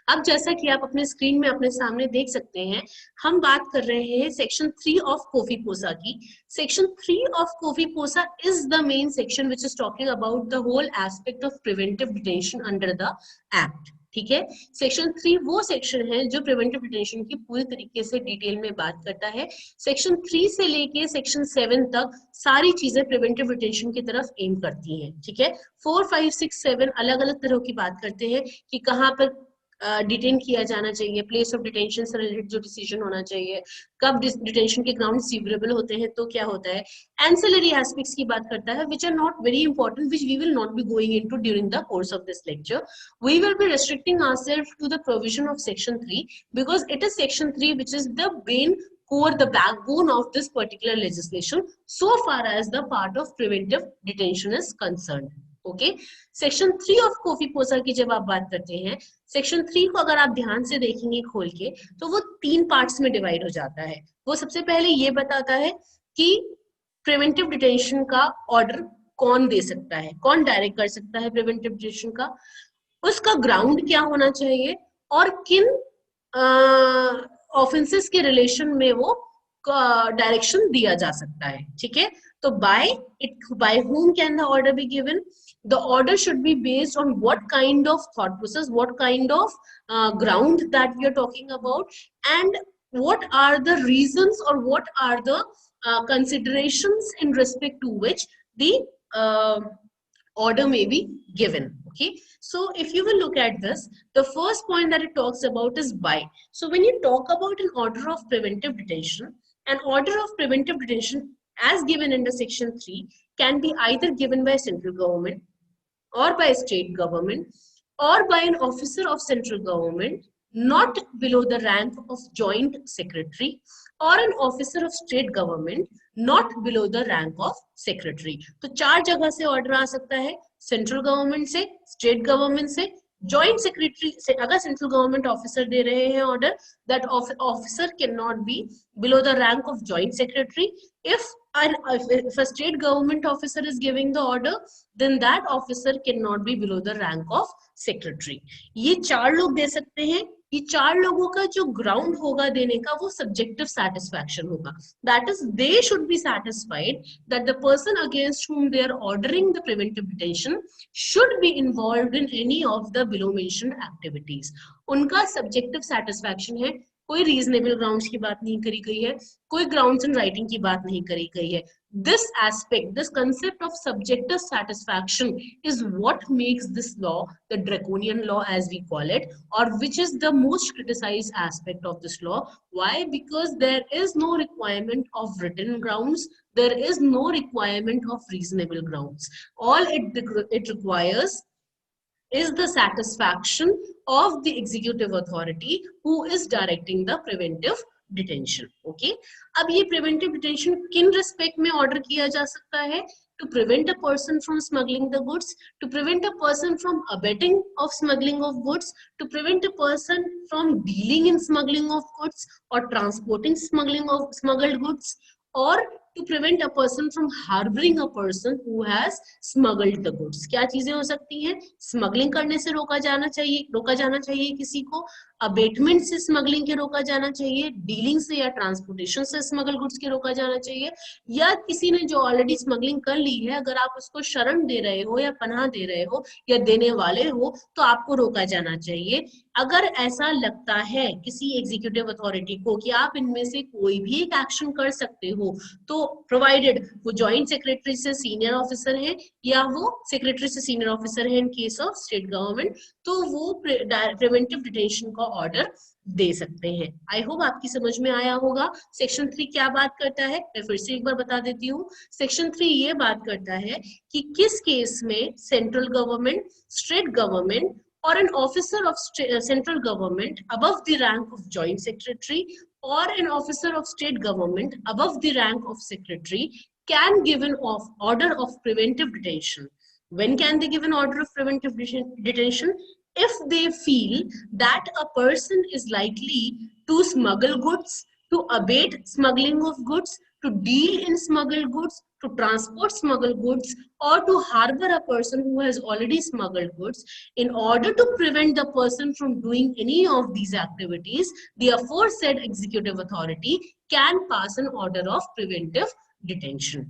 अब जैसा कि आप अपने स्क्रीन में अपने सामने देख सकते हैं, हम बात कर रहे हैं सेक्शन 3 ऑफ कोफीपोसा की। Section 3 of COFEPOSA is the main section which is talking about the whole aspect of preventive detention under the act. ठीक है, सेक्शन 3 वो सेक्शन है जो प्रिवेंटिव डिटेंशन की पूरी तरीके से डिटेल में बात करता है। सेक्शन 3 से लेके सेक्शन 7 तक सारी चीजें प्रिवेंटिव डिटेंशन की तरफ एम करती हैं। ठीक है, 4, 5, 6, 7 अलग अलग तरह की बात करते हैं कि कहाँ पर डिटेन किया जाना चाहिए, प्लेस ऑफ डिटेंशन से रिलेटेड जो डिसीजन होना चाहिए, कब डिटेंशन के ग्राउंड सीवरेबल होते हैं, तो क्या होता है। एंसिलरी एस्पेक्ट्स की बात करता है which are not very important, which we will not be going into during the course of this lecture. We will be restricting ourselves to the provision of section 3 because it is section 3 which is the main core, the backbone of this particular legislation so far as the part of preventive detention is concerned. Okay, section 3 of COFEPOSA की जब आप बात करते हैं, section 3 को अगर आप ध्यान से देखेंगे खोल के, तो वो 3 पार्ट्स में डिवाइड हो जाता है। वो सबसे पहले ये बताता है कि प्रिवेंटिव डिटेंशन का ऑर्डर कौन दे सकता है, कौन डायरेक्ट कर सकता है प्रिवेंटिव डिटेंशन का, उसका ग्राउंड क्या होना चाहिए और किन ऑफेंसेस के रिलेशन में वो डायरेक्शन दिया जा सकता है। ठीक है, तो by whom can the order be given? The order should be based on what kind of thought process, what kind of ground that we are talking about, and what are the reasons or what are the considerations in respect to which the order may be given. Okay, so if you will look at this, the first point that it talks about is by. So when you talk about an order of preventive detention, an order of preventive detention as given under section 3 can be either given by central government or by state government or by an officer of central government not below the rank of joint secretary or an officer of state government not below the rank of secretary. तो 4 जगह से order आ सकता है, central government से, state government से, joint secretary से। अगर central government officer दे रहे हैं order, that officer can not be below the rank of joint secretary. if a state government officer is giving the order, then that officer cannot be below the rank of secretary. ये 4 लोग दे सकते हैं। ये 4 लोगों का जो ground होगा देने का, वो सब्जेक्टिव सेटिस्फैक्शन होगा। That is they should be satisfied that the person against whom they are ordering the preventive detention should be involved in any of the below mentioned activities. उनका सब्जेक्टिव सेटिस्फैक्शन है, कोई reasonable grounds की बात नहीं करी गई है, कोई ग्राउंड्स इन राइटिंग की बात नहीं करी गई है। This aspect, this concept of subjective satisfaction is what makes this law the draconian law as we call it, or which is the most criticized aspect of this law. Why? Because there is no requirement of written grounds, there is no requirement of reasonable grounds. All it requires is the satisfaction of the executive authority who is directing the preventive detention. Okay, अब ये preventive detention किन respect में order किया जा सकता है? To prevent a person from smuggling the goods, to prevent a person from abetting of smuggling of goods, to prevent a person from dealing in smuggling of goods or transporting smuggled goods, or to prevent a person from harboring a person who has smuggled the goods. क्या चीजें हो सकती हैं? Smuggling करने से रोका जाना चाहिए किसी को, अबेटमेंट से स्मगलिंग के रोका जाना चाहिए, डीलिंग से या ट्रांसपोर्टेशन से स्मगल गुड्स के रोका जाना चाहिए, या किसी ने जो ऑलरेडी स्मगलिंग कर ली है, अगर आप उसको शरण दे रहे हो या पनाह दे रहे हो या देने वाले हो, तो आपको रोका जाना चाहिए। अगर ऐसा लगता है किसी एग्जीक्यूटिव अथॉरिटी को कि आप इनमें से कोई भी एक एक्शन कर सकते हो, तो प्रोवाइडेड वो जॉइंट सेक्रेटरी से सीनियर ऑफिसर है या वो सेक्रेटरी से सीनियर ऑफिसर है in case of state government, तो वो प्रिवेंटिव डिटेंशन का ऑर्डर दे सकते हैं। आई होप आपकी समझ में आया होगा। सेक्शन 3 क्या बात करता है, मैं फिर से एक बार बता देती हूँ। सेक्शन 3 ये बात करता है कि किस केस में central government, state government or an officer of central government above the rank of joint secretary or an officer of state government above the rank of secretary can give an order of preventive detention. When can they give an order of preventive detention? If they feel that a person is likely to smuggle goods, to abet smuggling of goods, to deal in smuggled goods, to transport smuggled goods, or to harbor a person who has already smuggled goods. In order to prevent the person from doing any of these activities, the aforesaid executive authority can pass an order of preventive detention.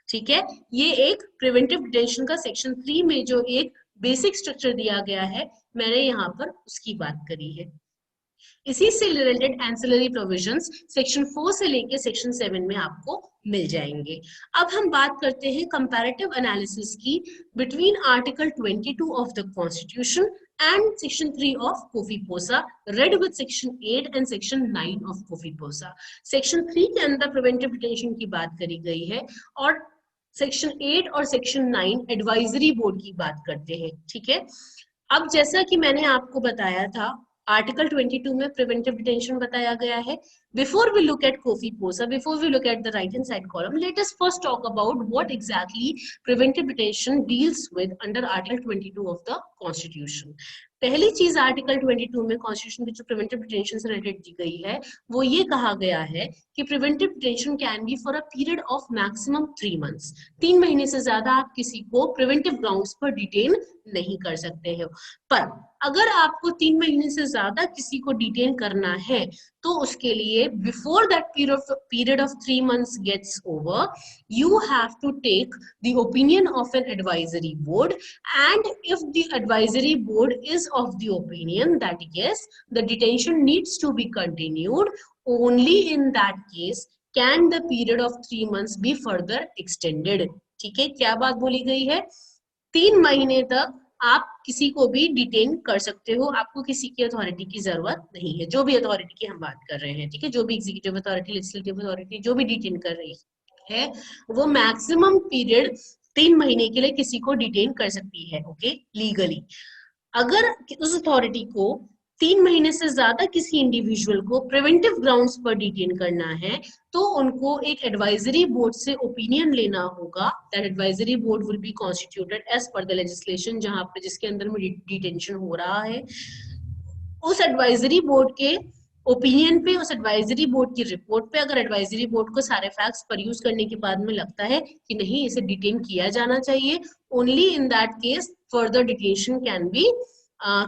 ठीक है, ये एक preventive detention का section 3 में जो एक basic structure दिया गया है, मैंने यहाँ पर उसकी बात करी है। इसी से रिलेटेड एंसिलरी प्रोविजंस सेक्शन 4 से लेके सेक्शन 7 में आपको मिल जाएंगे। अब हम बात करते हैं कंपैरेटिव एनालिसिस की between article 22 of the constitution and section 3 of COFEPOSA, read with section 8 and section 9 of COFEPOSA. Section 3 के अंदर प्रिवेंटिव डिटेंशन की बात करी गई है और सेक्शन 8 और सेक्शन 9 एडवाइजरी बोर्ड की बात करते हैं। ठीक है, अब जैसा कि मैंने आपको बताया था, आर्टिकल 22 में प्रिवेंटिव डिटेंशन बताया गया है। Before we look at कोफीपोसा, before we look at the right hand side column, let us first talk about what exactly preventive detention deals with under article 22 of the constitution. पहली चीज article 22 में constitution की जो preventive detention से related दी गई है, वो ये कहा गया है कि preventive detention can be for a period of maximum 3 months। 3 महीने से ज्यादा आप किसी को प्रिवेंटिव ग्राउंड्स पर डिटेन नहीं कर सकते हो। पर अगर आपको 3 महीने से ज्यादा किसी को डिटेन करना है, तो उसके लिए before that period of 3 months gets over, you have to take the opinion of an advisory board, and if the advisory board is of the opinion that yes, the detention needs to be continued, only in that case can the period of 3 months be further extended। ठीक है, क्या बात बोली गई है? 3 महीने तक आप किसी को भी डिटेन कर सकते हो, आपको किसी की अथॉरिटी की जरूरत नहीं है। जो भी अथॉरिटी की हम बात कर रहे हैं, ठीक है, जो भी एग्जीक्यूटिव अथॉरिटी, लेजिस्लेटिव अथॉरिटी जो भी डिटेन कर रही है, वो मैक्सिमम पीरियड 3 महीने के लिए किसी को डिटेन कर सकती है, ओके, लीगली। अगर उस अथॉरिटी को 3 महीने से ज्यादा किसी इंडिविजुअल को प्रिवेंटिव ग्राउंड्स पर डिटेन करना है, तो उनको एक एडवाइजरी बोर्ड से ओपिनियन लेना होगा। That advisory board will be constituted as per the legislation, जहां पर जिसके अंदर में डिटेंशन हो रहा है। उस एडवाइजरी बोर्ड के ओपिनियन पे, उस एडवाइजरी बोर्ड की रिपोर्ट पे, अगर एडवाइजरी बोर्ड को सारे फैक्ट्स परयूज करने के बाद में लगता है कि नहीं, इसे डिटेन किया जाना चाहिए, only in that case further detention can be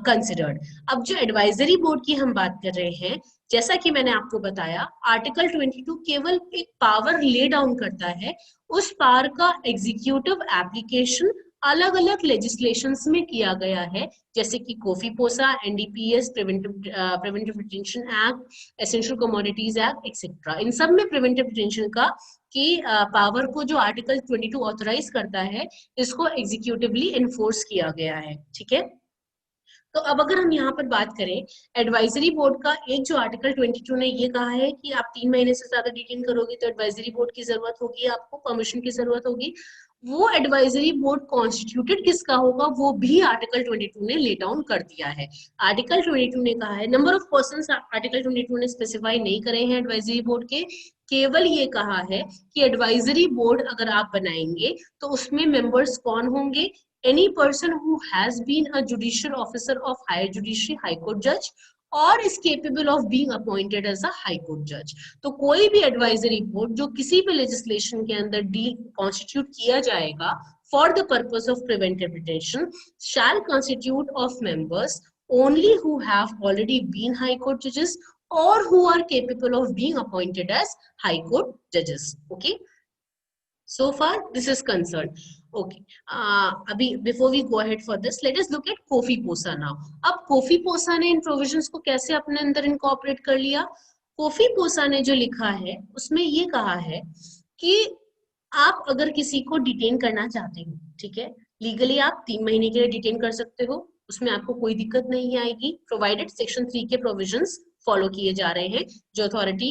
considered. अब जो एडवाइजरी बोर्ड की हम बात कर रहे हैं, जैसा कि मैंने आपको बताया, आर्टिकल 22 केवल एक पावर ले डाउन करता है। उस पावर का एग्जीक्यूटिव एप्लीकेशन अलग अलग लेजिस्लेशंस में किया गया है, जैसे कि COFEPOSA, NDPS, preventive detention act, essential commodities act etcetera. इन सब में प्रिवेंटिव डिटेंशन का की पावर को जो आर्टिकल 22 ऑथराइज करता है, इसको एग्जीक्यूटिवली एनफोर्स किया गया है। ठीक है, तो अब अगर हम यहाँ पर बात करें एडवाइजरी बोर्ड का, एक जो आर्टिकल 22 ने ये कहा है कि आप 3 महीने से ज्यादा डिटेन करोगे तो एडवाइजरी बोर्ड की जरूरत होगी, आपको परमिशन की जरूरत होगी। वो एडवाइजरी बोर्ड कॉन्स्टिट्यूटेड किसका होगा, वो भी आर्टिकल 22 ने ले डाउन कर दिया है। आर्टिकल 22 ने कहा है, नंबर ऑफ पर्संस आर्टिकल 22 ने स्पेसिफाई नहीं करे हैं एडवाइजरी बोर्ड के, केवल ये कहा है कि एडवाइजरी बोर्ड अगर आप बनाएंगे तो उसमें मेंबर्स कौन होंगे, any person who has been a judicial officer of higher judiciary, high court judge, or is capable of being appointed as a high court judge। तो कोई भी एडवाइजरी बोर्ड जो किसी भी लेजिस्लेशन के अंदर कॉन्स्टिट्यूट किया जाएगा for the purpose of preventive detention shall constitute of members only who have already been high court judges or who are capable of being appointed as high court judges। Okay, so far this is concerned। Okay, अभी before we go ahead for this, let us look at कोफीपोसा now। अब कोफीपोसा ने इन provisions को कैसे अपने अंदर incorporate कर लिया? कोफीपोसा ने जो लिखा है उसमें ये कहा है कि आप अगर किसी को डिटेन करना चाहते हो, ठीक है, लीगली आप 3 महीने के लिए डिटेन कर सकते हो, उसमें आपको कोई दिक्कत नहीं आएगी, प्रोवाइडेड सेक्शन 3 के प्रोविजंस फॉलो किए जा रहे हैं। जो अथॉरिटी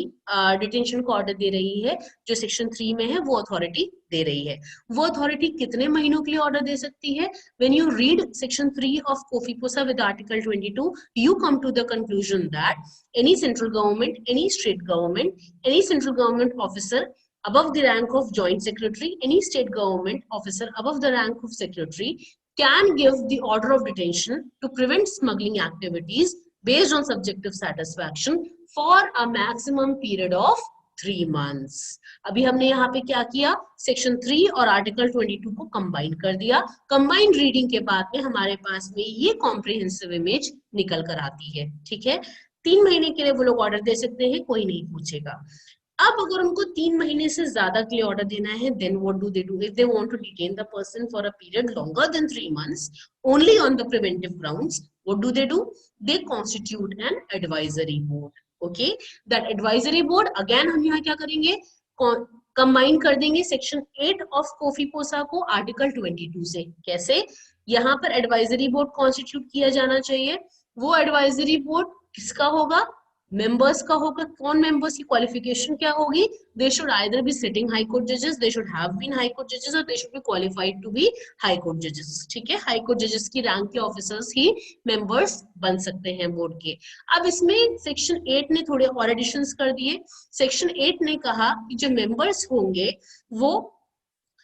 डिटेंशन को ऑर्डर दे रही है, जो सेक्शन 3 में है, वो अथॉरिटी दे रही है। वो अथॉरिटी कितने महीनों के लिए ऑर्डर दे सकती है? When you read section 3 of COFEPOSA with article 22, you come to the conclusion that any central government, any state government, any central government officer above the rank of joint secretary, any state government officer above the rank of secretary can give the order of detention to prevent smuggling activities based on subjective satisfaction for a maximum period of 3 months। अभी हमने यहाँ पे क्या किया, section 3 और article 22 को combine कर दिया। कंबाइन रीडिंग के बाद में हमारे पास में ये कॉम्प्रिहेंसिव इमेज निकल कर आती है। ठीक है, 3 महीने के लिए वो लोग ऑर्डर दे सकते हैं, कोई नहीं पूछेगा। अब अगर उनको 3 महीने से ज्यादा के लिए ऑर्डर देना है, then what do they do? If they want to detain the person for a period longer than 3 months only on the preventive grounds, what do they do? They constitute an advisory board. Okay, that advisory board again हम यहाँ क्या करेंगे, combine कर देंगे section 8 of कोफीपोसा को article 22 से। कैसे? यहाँ पर एडवाइजरी बोर्ड कॉन्स्टिट्यूट किया जाना चाहिए। वो एडवाइजरी बोर्ड किसका होगा? मेंबर्स का होगा। कौन मेंबर्स की क्वालिफिकेशन क्या होगी? They should either be sitting high court जजेस, they should have been high court जजेस, और they should be qualified to be high court जजेस। ठीक है, हाई कोर्ट जजेस की रैंक के ऑफिसर्स ही मेंबर्स बन सकते हैं बोर्ड के। अब इसमें सेक्शन 8 ने थोड़े और एडिशंस कर दिए। सेक्शन 8 ने कहा कि जो मेंबर्स होंगे वो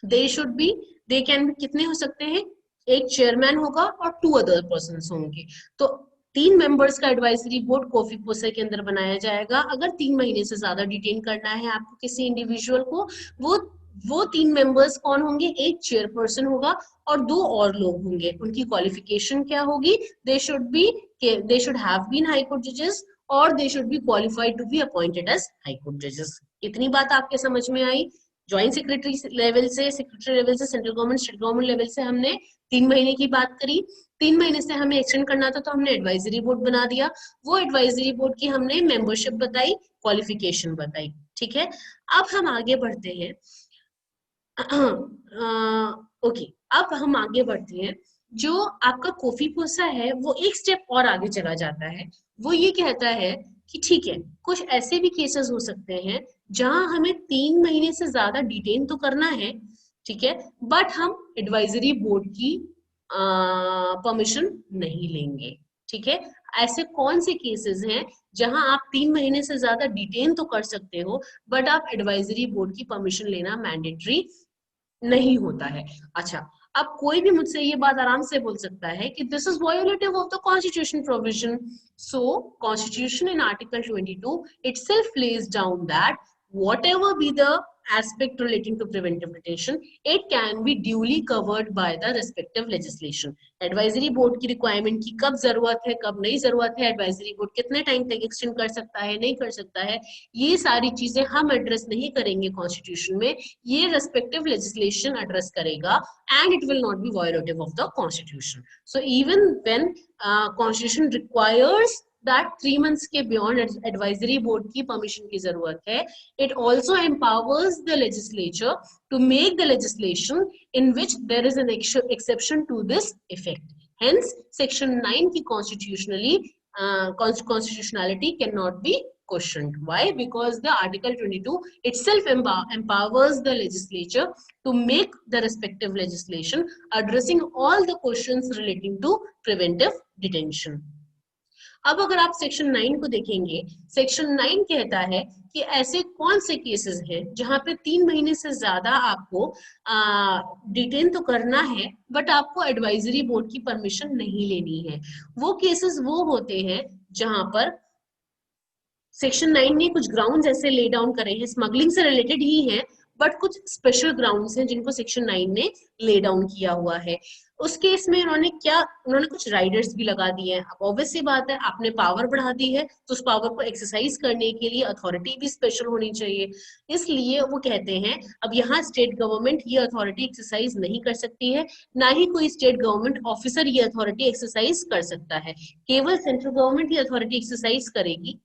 दे should B, they can be, कितने हो सकते हैं? एक चेयरमैन होगा और 2 अदर पर्सन्स होंगे। तो 3 मेंबर्स का एडवाइजरी बोर्ड कोफीपोसा के अंदर बनाया जाएगा। अगर 3 महीने से ज्यादा डिटेन करना है आपको किसी इंडिविजुअल को, वो 3 मेंबर्स कौन होंगे? एक चेयरपर्सन होगा और 2 और लोग होंगे। उनकी क्वालिफिकेशन क्या होगी? They should have been high court जजेस और they should be qualified to be appointed as high court जजेस। इतनी बात आपके समझ में आई? ज्वाइंट सेक्रेटरी लेवल से, सेक्रेटरी लेवल से, central government, state government level से हमने 3 महीने की बात करी। 3 महीने से हमें एक्सटेंड करना था तो हमने एडवाइजरी बोर्ड बना दिया। वो एडवाइजरी बोर्ड की हमने मेंबरशिप बताई, क्वालिफिकेशन बताई। ठीक है, अब हम आगे बढ़ते हैं। ओके, अब हम आगे बढ़ते हैं। जो आपका कोफीपोसा है वो एक स्टेप और आगे चला जाता है। वो ये कहता है कि ठीक है, कुछ ऐसे भी केसेस हो सकते हैं जहां हमें 3 महीने से ज्यादा डिटेन तो करना है, ठीक है, बट हम एडवाइजरी बोर्ड की परमिशन नहीं लेंगे। ठीक है, ऐसे कौन से केसेस हैं जहां आप 3 महीने से ज्यादा डिटेन तो कर सकते हो बट आप एडवाइजरी बोर्ड की परमिशन लेना मैंडेटरी नहीं होता है? अच्छा, अब कोई भी मुझसे ये बात आराम से बोल सकता है कि this is violative of the constitution provision. So constitution in article 22 itself lays down that whatever be the aspect relating to preventive detention, it can be duly covered by the respective legislation। Advisory board की requirement की कब जरूरत है, कब नहीं जरूरत है, advisory board कितने टाइम तक एक्सटेंड कर सकता है, नहीं कर सकता है, ये सारी चीजें हम एड्रेस नहीं करेंगे कॉन्स्टिट्यूशन में, ये रेस्पेक्टिव लेजिस्लेशन एड्रेस करेगा and it will not be violative of the constitution। So even when constitution requires that 3 months के beyond advisory board की permission की जरूरत है, it also empowers the legislature to make the legislation in which there is an exception to this effect। Hence section 9 की constitutionality cannot be questioned। Why? Because the article 22 itself empowers the legislature to make the respective legislation addressing all the questions relating to preventive detention। अब अगर आप section 9 को देखेंगे, section 9 कहता है कि ऐसे कौन से केसेस हैं जहां पे 3 महीने से ज्यादा आपको डिटेन तो करना है बट आपको एडवाइजरी बोर्ड की परमिशन नहीं लेनी है। वो केसेस वो होते हैं जहां पर सेक्शन 9 ने कुछ ग्राउंड्स ऐसे ले डाउन करे हैं, स्मगलिंग से रिलेटेड ही हैं बट कुछ स्पेशल ग्राउंड्स हैं जिनको सेक्शन 9 ने ले डाउन किया हुआ है। उस केस में उन्होंने कुछ राइडर्स भी लगा दिए हैं। अब ऑब्वियस सी बात है, आपने पावर बढ़ा दी है तो उस पावर को एक्सरसाइज करने के लिए अथॉरिटी भी स्पेशल होनी चाहिए। इसलिए वो कहते हैं अब यहाँ स्टेट गवर्नमेंट ये अथॉरिटी एक्सरसाइज नहीं कर सकती है, ना ही कोई स्टेट गवर्नमेंट ऑफिसर ये अथॉरिटी एक्सरसाइज कर सकता है। केवल सेंट्रल गवर्नमेंट ये अथॉरिटी एक्सरसाइज करेगी।